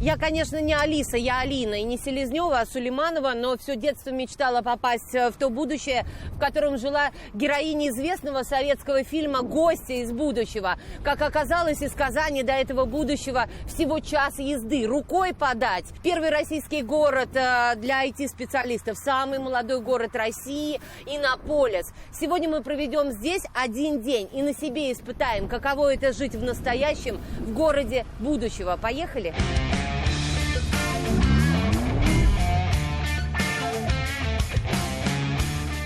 Я, конечно, не Алиса, я Алина, и не Селезнева, а Сулейманова, но все детство мечтала попасть в то будущее, в котором жила героиня известного советского фильма «Гостья из будущего». Как оказалось, из Казани до этого будущего всего час езды, рукой подать. Первый российский город для IT-специалистов, самый молодой город России – Иннополис. Сегодня мы проведем здесь один день и на себе испытаем, каково это жить в настоящем, в городе будущего. Поехали!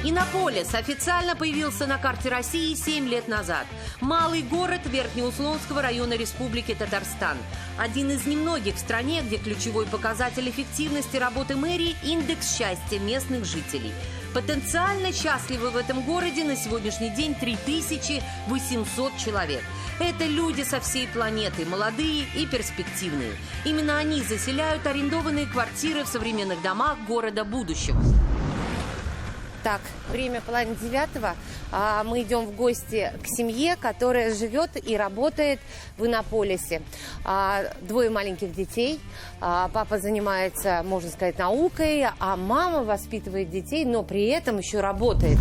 Иннополис официально появился на карте России 7 лет назад. Малый город Верхнеуслонского района Республики Татарстан. Один из немногих в стране, где ключевой показатель эффективности работы мэрии – индекс счастья местных жителей. Потенциально счастливы в этом городе на сегодняшний день 3800 человек. Это люди со всей планеты, молодые и перспективные. Именно они заселяют арендованные квартиры в современных домах города будущего. Так, время 8:30. Мы идем в гости к семье, которая живет и работает в Иннополисе. 2 маленьких детей. Папа занимается, можно сказать, наукой, а мама воспитывает детей, но при этом еще работает.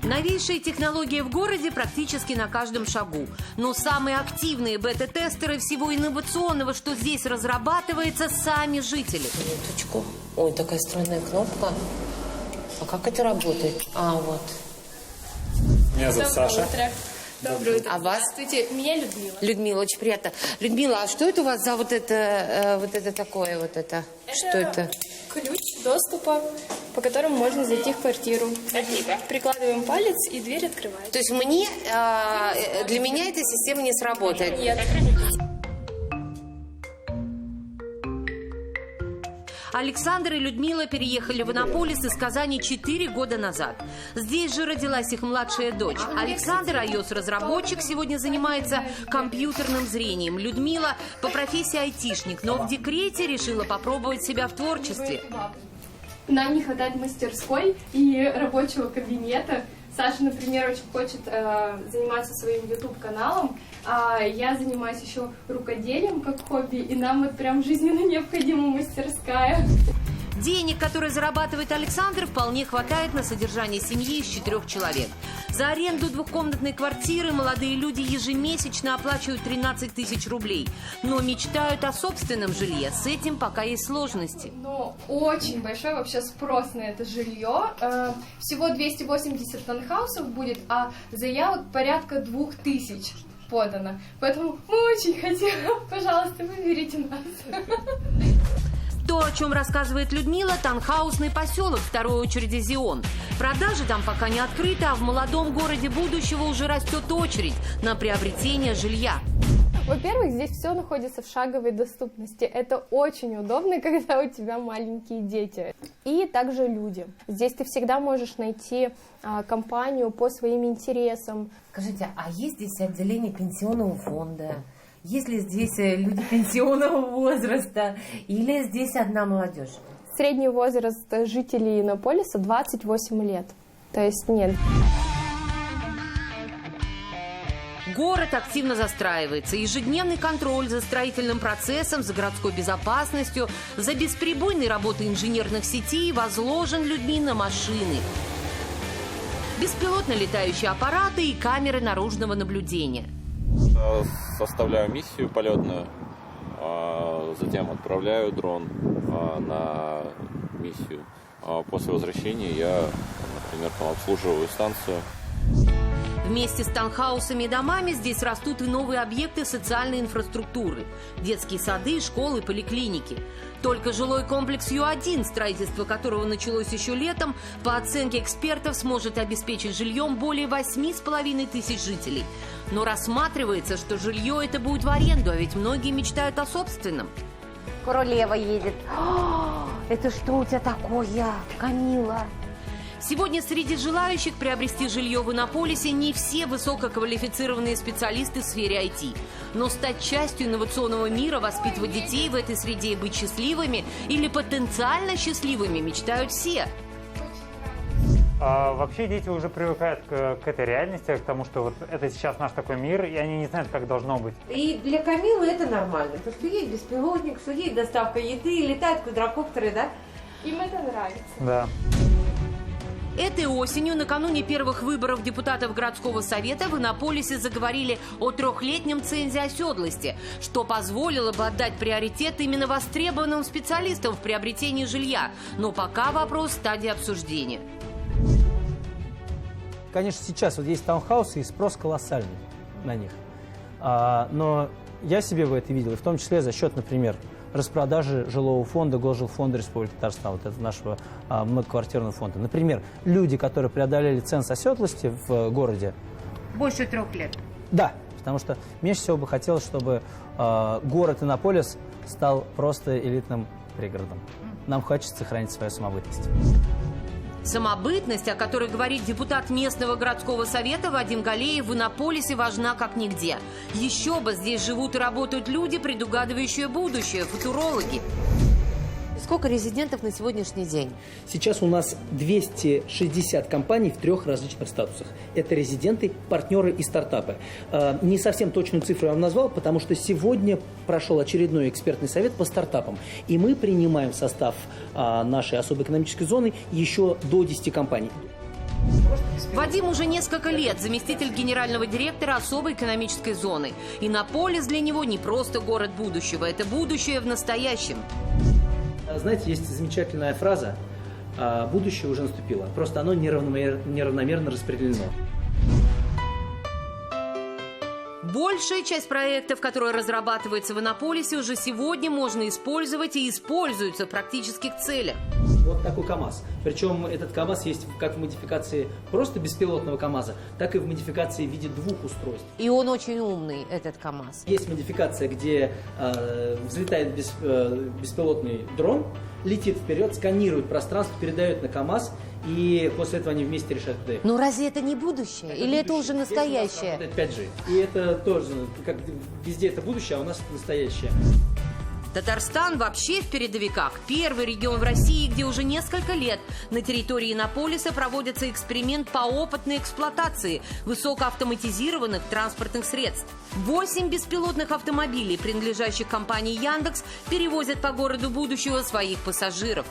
Новейшие технологии в городе практически на каждом шагу. Но самые активные бета-тестеры всего инновационного, что здесь разрабатывается, сами жители. Минуточку. Ой, такая странная кнопка. А как это работает? Вот. Меня зовут Саша. Доброе утро. А вас? Здравствуйте, меня Людмила. Людмила, очень приятно. Людмила, а что это у вас за вот это такое? Что это? Ключ доступа, по которому можно зайти в квартиру. Прикладываем палец, и дверь открывается. То есть для меня эта система не сработает? Нет. Александр и Людмила переехали в Иннополис из Казани 4 года назад. Здесь же родилась их младшая дочь. Александр, iOS-разработчик, сегодня занимается компьютерным зрением. Людмила по профессии айтишник, но в декрете решила попробовать себя в творчестве. Нам не хватает мастерской и рабочего кабинета. Саша, например, очень хочет заниматься своим YouTube-каналом, а я занимаюсь еще рукоделием как хобби, и нам вот прям жизненно необходима мастерская. Денег, которые зарабатывает Александр, вполне хватает на содержание семьи из 4 человек. За аренду 2-комнатной квартиры молодые люди ежемесячно оплачивают 13 тысяч рублей. Но мечтают о собственном жилье. С этим пока есть сложности. Но очень большой вообще спрос на это жилье. Всего 280 таунхаусов будет, а заявок порядка 2000 подано. Поэтому мы очень хотим. Пожалуйста, выберите нас. То, о чем рассказывает Людмила, таунхаусный поселок второй очереди Зион. Продажи там пока не открыты, а в молодом городе будущего уже растет очередь на приобретение жилья. Во-первых, здесь все находится в шаговой доступности. Это очень удобно, когда у тебя маленькие дети. И также люди. Здесь ты всегда можешь найти компанию по своим интересам. Скажите, а есть здесь отделение пенсионного фонда? Есть ли здесь люди пенсионного возраста или здесь одна молодежь? Средний возраст жителей Иннополиса 28 лет. То есть нет. Город активно застраивается. Ежедневный контроль за строительным процессом, за городской безопасностью, за бесперебойной работой инженерных сетей возложен людьми на машины. Беспилотно летающие аппараты и камеры наружного наблюдения. Составляю миссию полетную, затем отправляю дрон на миссию. После возвращения я, например, обслуживаю станцию. Вместе с таунхаусами и домами здесь растут и новые объекты социальной инфраструктуры. Детские сады, школы, поликлиники. Только жилой комплекс Ю-1, строительство которого началось еще летом, по оценке экспертов, сможет обеспечить жильем более 8,5 тысяч жителей. Но рассматривается, что жилье это будет в аренду, а ведь многие мечтают о собственном. Королева едет. Это что у тебя такое, Камила? Сегодня среди желающих приобрести жилье в Иннополисе не все высококвалифицированные специалисты в сфере IT. Но стать частью инновационного мира, воспитывать детей в этой среде и быть счастливыми или потенциально счастливыми мечтают все. Вообще дети уже привыкают к этой реальности, к тому, что вот это сейчас наш такой мир, и они не знают, как должно быть. И для Камилы это нормально, потому что есть беспилотник, что есть доставка еды, летают квадрокоптеры, да? Им это нравится. Да. Этой осенью, накануне первых выборов депутатов городского совета, в Иннополисе заговорили о 3-летнем цензе оседлости, что позволило бы отдать приоритет именно востребованным специалистам в приобретении жилья. Но пока вопрос в стадии обсуждения. Конечно, сейчас вот есть таунхаусы, и спрос колоссальный на них. Но я себе в это видел, и в том числе за счет, например, распродажи жилого фонда, Госжилфонда Республики Татарстан, вот это нашего многоквартирного фонда. Например, люди, которые преодолели ценз оседлости в городе. Больше 3 лет. Да, потому что меньше всего бы хотелось, чтобы город Иннополис стал просто элитным пригородом. Нам хочется сохранить свою самобытность. Самобытность, о которой говорит депутат местного городского совета Вадим Галеев, в Иннополисе важна как нигде. Еще бы, здесь живут и работают люди, предугадывающие будущее, футурологи. Сколько резидентов на сегодняшний день? Сейчас у нас 260 компаний в 3 различных статусах. Это резиденты, партнеры и стартапы. Не совсем точную цифру я вам назвал, потому что сегодня прошел очередной экспертный совет по стартапам. И мы принимаем в состав нашей особой экономической зоны еще до 10 компаний. Вадим уже несколько лет заместитель генерального директора особой экономической зоны. Иннополис для него не просто город будущего, это будущее в настоящем. Знаете, есть замечательная фраза «будущее уже наступило», просто оно неравномерно распределено. Большая часть проектов, которые разрабатываются в Иннополисе, уже сегодня можно использовать и используются в практических целях. Вот такой КАМАЗ. Причем этот КАМАЗ есть как в модификации просто беспилотного КАМАЗа, так и в модификации в виде 2 устройств. И он очень умный, этот КАМАЗ. Есть модификация, где взлетает беспилотный дрон, летит вперед, сканирует пространство, передает на КАМАЗ, и после этого они вместе решают, куда ехать. Ну разве это не будущее? Или это уже настоящее? Здесь у нас работает 5G. И это тоже, как везде это будущее, а у нас это настоящее. Татарстан вообще в передовиках. Первый регион в России, где уже несколько лет на территории Иннополиса проводится эксперимент по опытной эксплуатации высокоавтоматизированных транспортных средств. 8 беспилотных автомобилей, принадлежащих компании «Яндекс», перевозят по городу будущего своих пассажиров.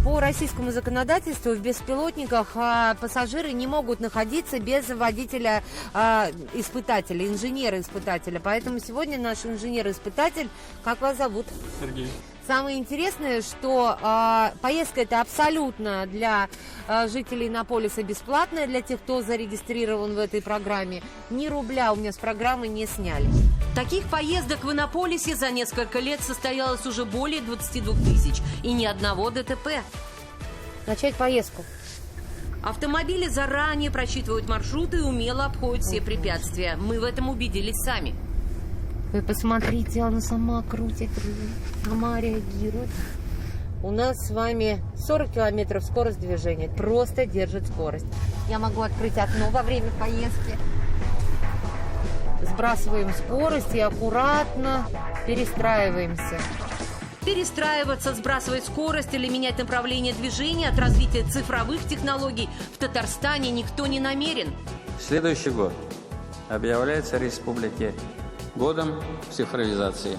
По российскому законодательству в беспилотниках пассажиры не могут находиться без водителя-испытателя, инженера-испытателя. Поэтому сегодня наш инженер-испытатель, как вас зовут? Сергей. Самое интересное, что поездка это абсолютно для жителей Иннополиса бесплатная, для тех, кто зарегистрирован в этой программе. Ни рубля у меня с программы не сняли. Таких поездок в Иннополисе за несколько лет состоялось уже более 22 тысяч. И ни одного ДТП. Начать поездку. Автомобили заранее просчитывают маршруты и умело обходят все препятствия. Мы в этом убедились сами. Вы посмотрите, она сама крутит руль, сама реагирует. У нас с вами 40 километров скорость движения. Просто держит скорость. Я могу открыть окно во время поездки. Сбрасываем скорость и аккуратно перестраиваемся. Перестраиваться, сбрасывать скорость или менять направление движения от развития цифровых технологий в Татарстане никто не намерен. Следующий год объявляется республике годом цифровизации.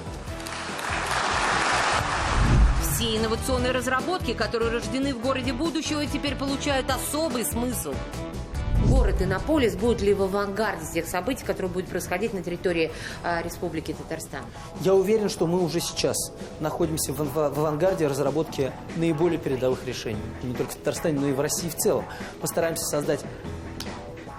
Все инновационные разработки, которые рождены в городе будущего, теперь получают особый смысл. Город Иннополис будет ли в авангарде тех событий, которые будут происходить на территории Республики Татарстан? Я уверен, что мы уже сейчас находимся в авангарде разработки наиболее передовых решений. Не только в Татарстане, но и в России в целом. Постараемся создать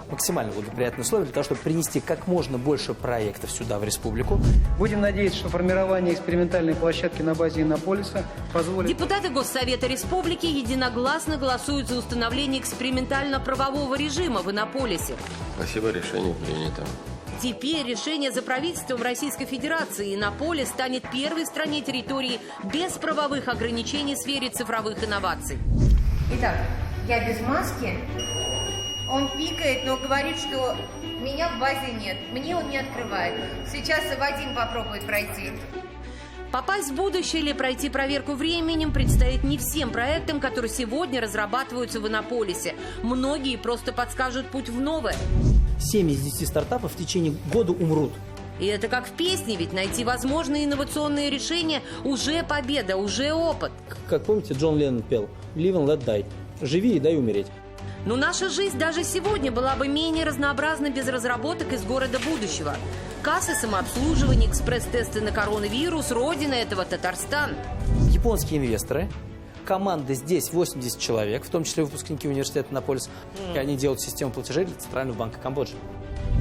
максимально благоприятные условия для того, чтобы принести как можно больше проектов сюда, в республику. Будем надеяться, что формирование экспериментальной площадки на базе Иннополиса позволит... Депутаты Госсовета Республики единогласно голосуют за установление экспериментально-правового режима в Иннополисе. Спасибо, решение принято. Теперь решение за правительством Российской Федерации. Иннополис станет первой в стране территории без правовых ограничений в сфере цифровых инноваций. Итак, я без маски. Он пикает, но говорит, что меня в базе нет. Мне он не открывает. Сейчас Вадим попробует пройти. Попасть в будущее или пройти проверку временем предстоит не всем проектам, которые сегодня разрабатываются в Иннополисе. Многие просто подскажут путь в новое. 7 из 10 стартапов в течение года умрут. И это как в песне, ведь найти возможные инновационные решения уже победа, уже опыт. Как помните, Джон Леннон пел «Live and let die» – «Живи и дай умереть». Но наша жизнь даже сегодня была бы менее разнообразна без разработок из города будущего. Кассы самообслуживания, экспресс-тесты на коронавирус, родина этого Татарстан. Японские инвесторы, команда здесь 80 человек, в том числе выпускники университета Иннополис, и они делают систему платежей для Центрального банка Камбоджи.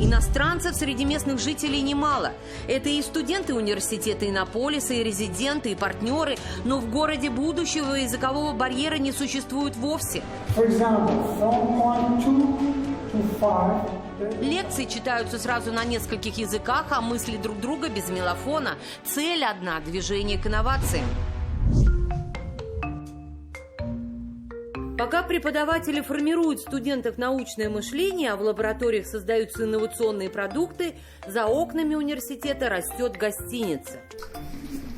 Иностранцев среди местных жителей немало. Это и студенты университета Иннополиса, и резиденты, и партнеры. Но в городе будущего языкового барьера не существует вовсе. Лекции читаются сразу на нескольких языках, а мысли друг друга без мелофона. Цель одна – движение к инновациям. Пока преподаватели формируют в студентах научное мышление, а в лабораториях создаются инновационные продукты, за окнами университета растет гостиница.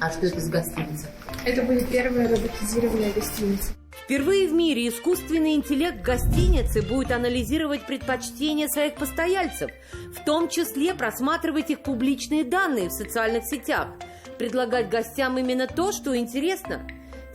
А что это за гостиница? Это будет первая роботизированная гостиница. Впервые в мире искусственный интеллект гостиницы будет анализировать предпочтения своих постояльцев, в том числе просматривать их публичные данные в социальных сетях, предлагать гостям именно то, что интересно.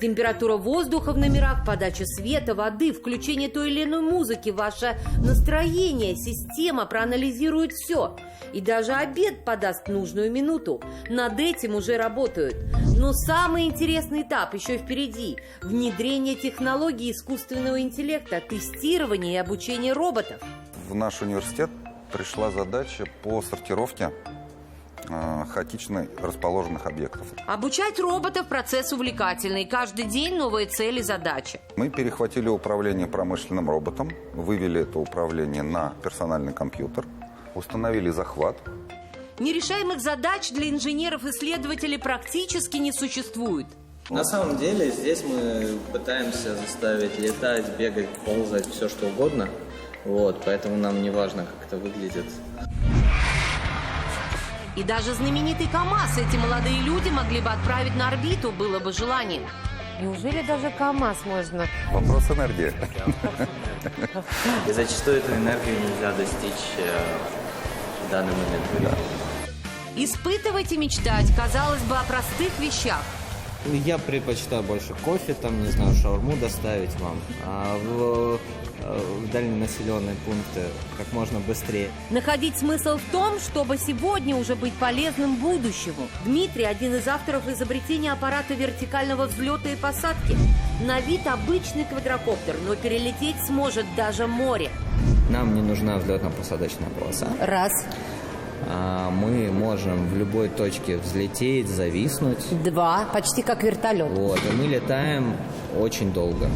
Температура воздуха в номерах, подача света, воды, включение той или иной музыки, ваше настроение. Система проанализирует все. И даже обед подаст в нужную минуту. Над этим уже работают. Но самый интересный этап еще впереди. Внедрение технологий искусственного интеллекта, тестирование и обучение роботов. В наш университет пришла задача по сортировке хаотично расположенных объектов. Обучать роботов – процесс увлекательный. Каждый день новые цели, задачи. Мы перехватили управление промышленным роботом, вывели это управление на персональный компьютер, установили захват. Нерешаемых задач для инженеров-исследователей практически не существует. На самом деле здесь мы пытаемся заставить летать, бегать, ползать, все что угодно. Поэтому нам не важно, как это выглядит. И даже знаменитый КАМАЗ эти молодые люди могли бы отправить на орбиту, было бы желание. Неужели даже КАМАЗ можно? Вопрос энергии. И зачастую эту энергию нельзя достичь в данный момент времени. Испытывать и мечтать, казалось бы, о простых вещах. Я предпочитаю больше кофе, шаурму доставить вам. А в дальние населенные пункты как можно быстрее. Находить смысл в том, чтобы сегодня уже быть полезным будущему. Дмитрий – один из авторов изобретения аппарата вертикального взлета и посадки. На вид обычный квадрокоптер, но перелететь сможет даже море. Нам не нужна взлетно-посадочная полоса. Раз. Мы можем в любой точке взлететь, зависнуть. Два. Почти как вертолет. И мы летаем очень долго.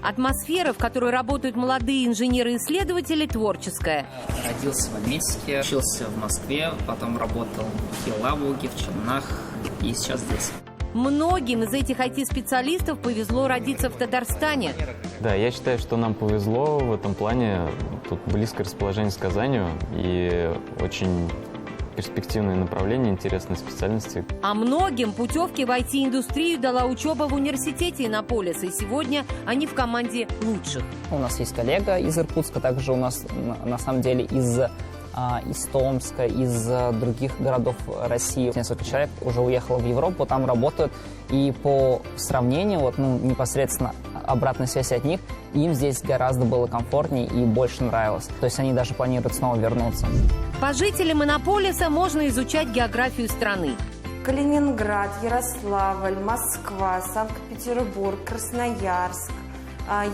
Атмосфера, в которой работают молодые инженеры-исследователи, творческая. Родился в Мексике, учился в Москве, потом работал в Елабуге, в Челнах и сейчас здесь. Многим из этих IT-специалистов повезло родиться в Татарстане. Да, я считаю, что нам повезло в этом плане. Тут близкое расположение с Казанью и очень перспективное направление, интересные специальности. А многим путевки в IT-индустрию дала учеба в университете Иннополиса, и сегодня они в команде лучших. У нас есть коллега из Иркутска, также у нас на самом деле из Томска, из других городов России. Несколько человек уже уехало в Европу, там работают, и по сравнению, непосредственно обратной связи от них, им здесь гораздо было комфортнее и больше нравилось. То есть они даже планируют снова вернуться. По жителям Иннополиса можно изучать географию страны. Калининград, Ярославль, Москва, Санкт-Петербург, Красноярск.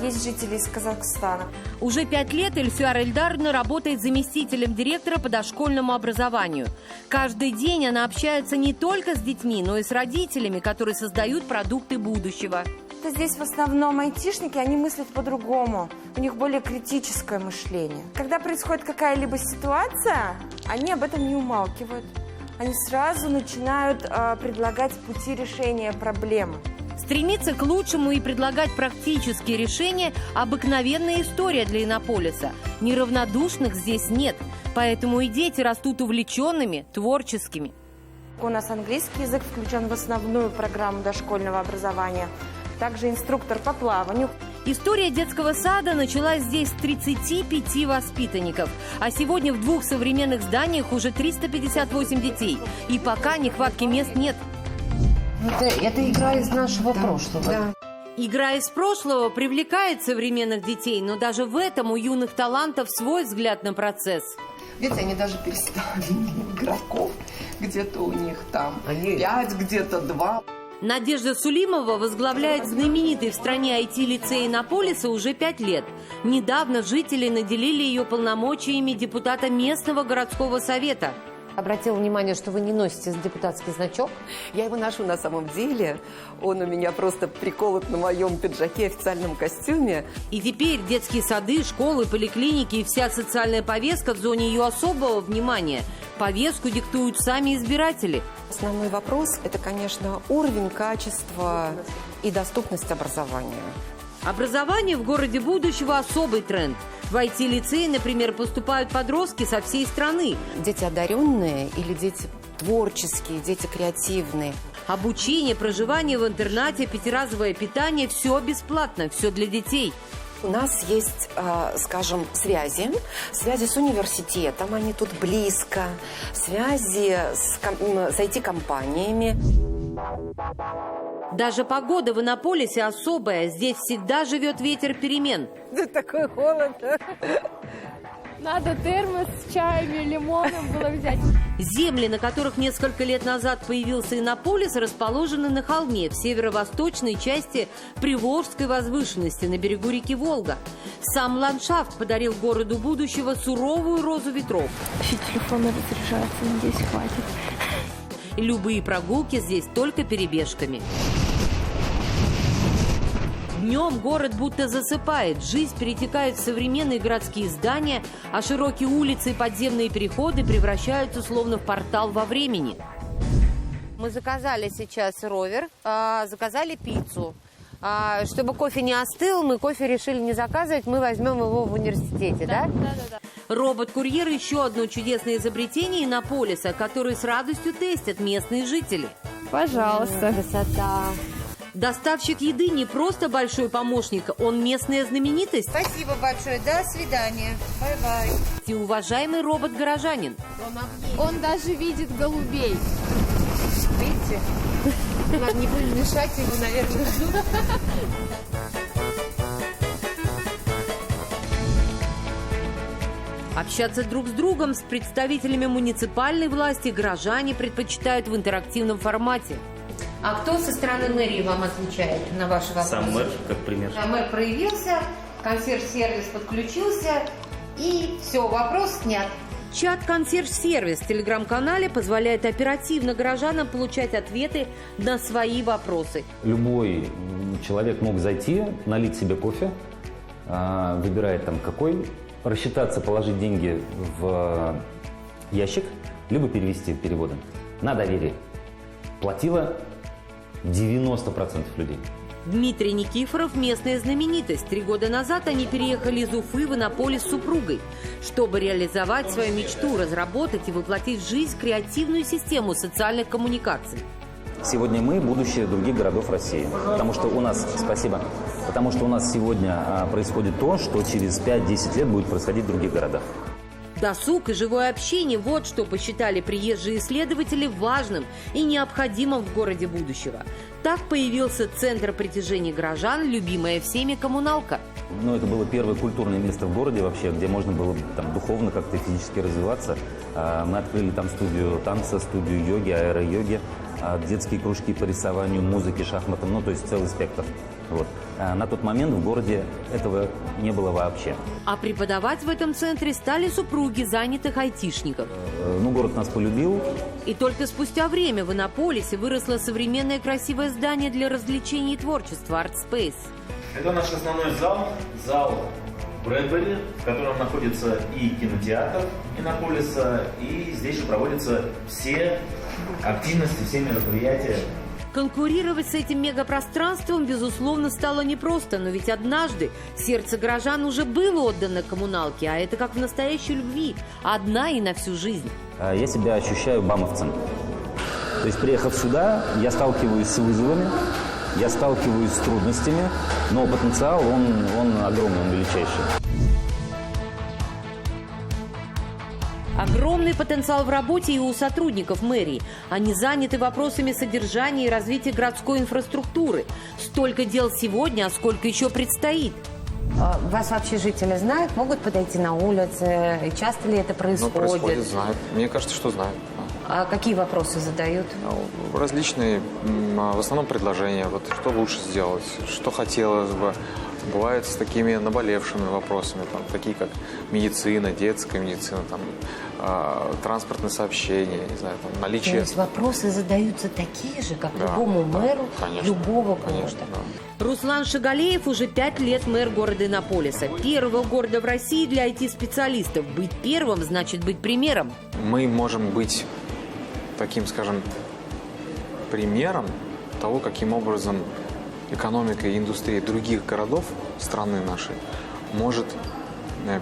Есть жители из Казахстана. Уже 5 лет Эльфиара Эльдаровна работает заместителем директора по дошкольному образованию. Каждый день она общается не только с детьми, но и с родителями, которые создают продукты будущего. Здесь в основном айтишники, они мыслят по-другому. У них более критическое мышление. Когда происходит какая-либо ситуация, они об этом не умалкивают. Они сразу начинают предлагать пути решения проблемы. Стремиться к лучшему и предлагать практические решения – обыкновенная история для Иннополиса. Неравнодушных здесь нет, поэтому и дети растут увлеченными, творческими. поскольку у нас английский язык включен в основную программу дошкольного образования. Также инструктор по плаванию. История детского сада началась здесь с 35 воспитанников. А сегодня в 2 современных зданиях уже 358 детей. И пока нехватки мест нет. Это игра из нашего прошлого. Да. Игра из прошлого привлекает современных детей, но даже в этом у юных талантов свой взгляд на процесс. Видите, они даже переставили игроков. Где-то у них там 5, где-то 2. Надежда Сулимова возглавляет знаменитый в стране IT-лицей Иннополиса уже 5 лет. Недавно жители наделили ее полномочиями депутата местного городского совета. Обратила внимание, что вы не носите депутатский значок. Я его ношу на самом деле. Он у меня просто приколот на моем пиджаке, официальном костюме. И теперь детские сады, школы, поликлиники и вся социальная повестка в зоне ее особого внимания. Повестку диктуют сами избиратели. Основной вопрос – это, конечно, уровень, качество и доступность образования. Образование в городе будущего – особый тренд. В IT-лицеи, например, поступают подростки со всей страны. Дети одаренные или дети творческие, дети креативные. Обучение, проживание в интернате, пятиразовое питание – все бесплатно, все для детей. У нас есть, скажем, связи с университетом, они тут близко, связи с IT-компаниями. Даже погода в Иннополисе особая. Здесь всегда живет ветер перемен. Такой холод. Надо термос с чаем и лимоном было взять. Земли, на которых несколько лет назад появился Иннополис, расположены на холме в северо-восточной части Приволжской возвышенности на берегу реки Волга. Сам ландшафт подарил городу будущего суровую розу ветров. Телефон надо заряжаться, надеюсь, хватит. Любые прогулки здесь только перебежками. Днем город будто засыпает, жизнь перетекает в современные городские здания, а широкие улицы и подземные переходы превращаются словно в портал во времени. Мы заказали сейчас ровер, заказали пиццу. Чтобы кофе не остыл, мы кофе решили не заказывать, мы возьмем его в университете, да? Да. Робот-курьер – еще одно чудесное изобретение Иннополиса, которое с радостью тестят местные жители. Пожалуйста. Красота. Доставщик еды не просто большой помощник, он местная знаменитость. Спасибо большое, до свидания. Бай-бай. И уважаемый робот-горожанин. Он даже видит голубей. Видите? Ладно, не будем мешать, его, наверное, ждут. Общаться друг с другом с представителями муниципальной власти горожане предпочитают в интерактивном формате. А кто со стороны мэрии вам отвечает на ваши вопросы? Сам мэр, как пример. Мэр проявился, консьерж-сервис подключился, и все, вопрос снят. Чат «Консьерж-сервис» в телеграм-канале позволяет оперативно горожанам получать ответы на свои вопросы. Любой человек мог зайти, налить себе кофе, выбирает там какой, рассчитаться, положить деньги в ящик, либо перевести переводом. На доверие. Платило 90% людей. Дмитрий Никифоров – местная знаменитость. 3 года назад они переехали из Уфы в Иннополис с супругой, чтобы реализовать свою мечту, разработать и воплотить в жизнь креативную систему социальных коммуникаций. Сегодня мы – будущее других городов России. Потому что у нас сегодня происходит то, что через 5-10 лет будет происходить в других городах. Досуг и живое общение – вот что посчитали приезжие исследователи важным и необходимым в городе будущего. Так появился центр притяжения горожан, любимая всеми коммуналка. Это было первое культурное место в городе вообще, где можно было там духовно как-то физически развиваться. Мы открыли там студию танца, студию йоги, аэро-йоги, детские кружки по рисованию, музыке, шахматам, то есть целый спектр. Вот. На тот момент в городе этого не было вообще. А преподавать в этом центре стали супруги занятых айтишников. Город нас полюбил. И только спустя время в Иннополисе выросло современное красивое здание для развлечений и творчества Art Space. Это наш основной зал Брэдбери, в котором находится и кинотеатр Иннополиса, и здесь же проводятся все активности, все мероприятия. Конкурировать с этим мегапространством, безусловно, стало непросто, но ведь однажды сердце горожан уже было отдано коммуналке, а это как в настоящей любви, одна и на всю жизнь. Я себя ощущаю бамовцем. То есть, приехав сюда, я сталкиваюсь с вызовами, я сталкиваюсь с трудностями, но потенциал, он огромный, он величайший. Огромный потенциал в работе и у сотрудников мэрии. Они заняты вопросами содержания и развития городской инфраструктуры. Столько дел сегодня, а сколько еще предстоит. Вас вообще жители знают? Могут подойти на улице? Часто ли это происходит? Происходит, знают. Мне кажется, что знают. А какие вопросы задают? Различные, в основном предложения. Вот что лучше сделать, что хотелось бы. Бывает с такими наболевшими вопросами, там, такие как медицина, детская медицина, там, транспортные сообщения, не знаю, там, наличие... То есть вопросы задаются такие же, как любому мэру любого города. Да. Руслан Шагалеев уже 5 лет мэр города Иннополиса. Первого города в России для IT-специалистов. Быть первым значит быть примером. Мы можем быть таким, скажем, примером того, каким образом экономика и индустрия других городов страны нашей может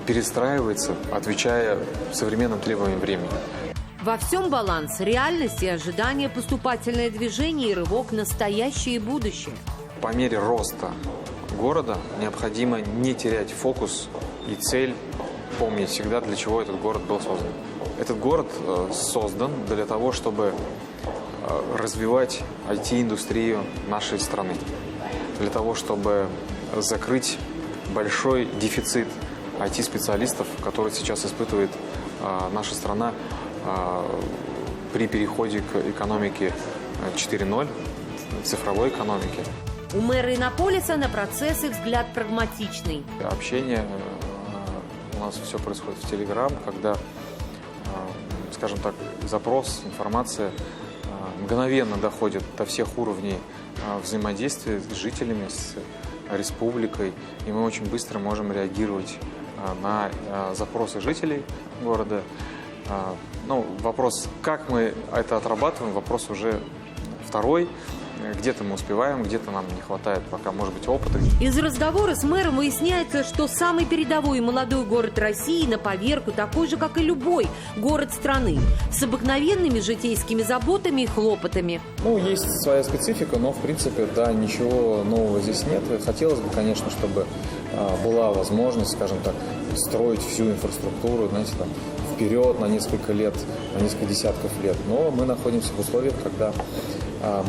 перестраиваться, отвечая современным требованиям времени. Во всем баланс, реальность и ожидания, поступательное движение и рывок в настоящее и будущее. По мере роста города необходимо не терять фокус и цель, помнить всегда, для чего этот город был создан. Этот город создан для того, чтобы развивать IT-индустрию нашей страны, для того, чтобы закрыть большой дефицит IT-специалистов, который сейчас испытывает наша страна при переходе к экономике 4.0, цифровой экономике. У мэра Иннополиса на процессы взгляд прагматичный. Общение у нас все происходит в Telegram, когда, скажем так, запрос, информация мгновенно доходит до всех уровней взаимодействия с жителями, с республикой, и мы очень быстро можем реагировать на запросы жителей города. Ну, вопрос, как мы это отрабатываем, вопрос уже второй. Где-то мы успеваем, где-то нам не хватает пока, может быть, опыта. Из разговора с мэром выясняется, что самый передовой и молодой город России на поверку такой же, как и любой город страны, с обыкновенными житейскими заботами и хлопотами. Ну, есть своя специфика, но, в принципе, да, ничего нового здесь нет. Хотелось бы, конечно, чтобы была возможность, скажем так, строить всю инфраструктуру, знаете, там, вперед на несколько лет, на несколько десятков лет. Но мы находимся в условиях, когда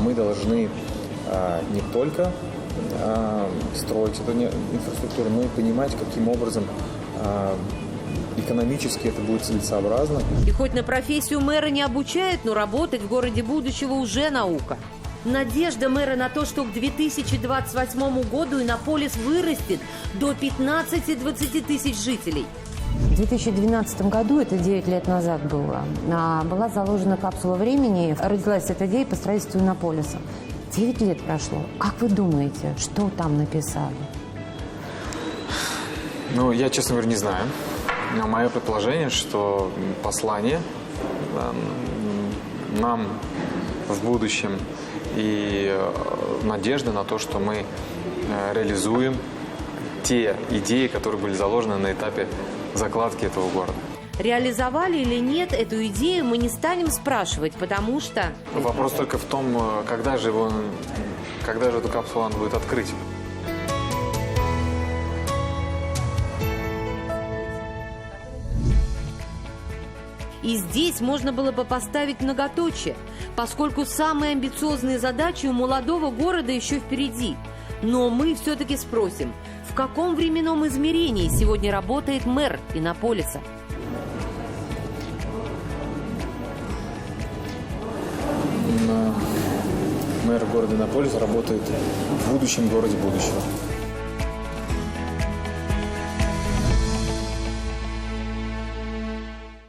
мы должны не только строить эту инфраструктуру, но и понимать, каким образом экономически это будет целесообразно. И хоть на профессию мэра не обучают, но работать в городе будущего уже наука. Надежда мэра на то, что к 2028 году Иннополис вырастет до 15-20 тысяч жителей. В 2012 году, это 9 лет назад было, была заложена капсула времени. Родилась эта идея по строительству Иннополиса. 9 лет прошло. Как вы думаете, что там написали? Ну, я, честно говоря, не знаю. Но мое предположение, что послание нам в будущем и надежда на то, что мы реализуем те идеи, которые были заложены на этапе закладки этого города. Реализовали или нет эту идею, мы не станем спрашивать, потому что... Вопрос только в том, когда же эту капсулу надо будет открыть. И здесь можно было бы поставить многоточие, поскольку самые амбициозные задачи у молодого города еще впереди. Но мы все-таки спросим, в каком временном измерении сегодня работает мэр Иннополиса? Мэр города Иннополис работает в будущем городе будущего.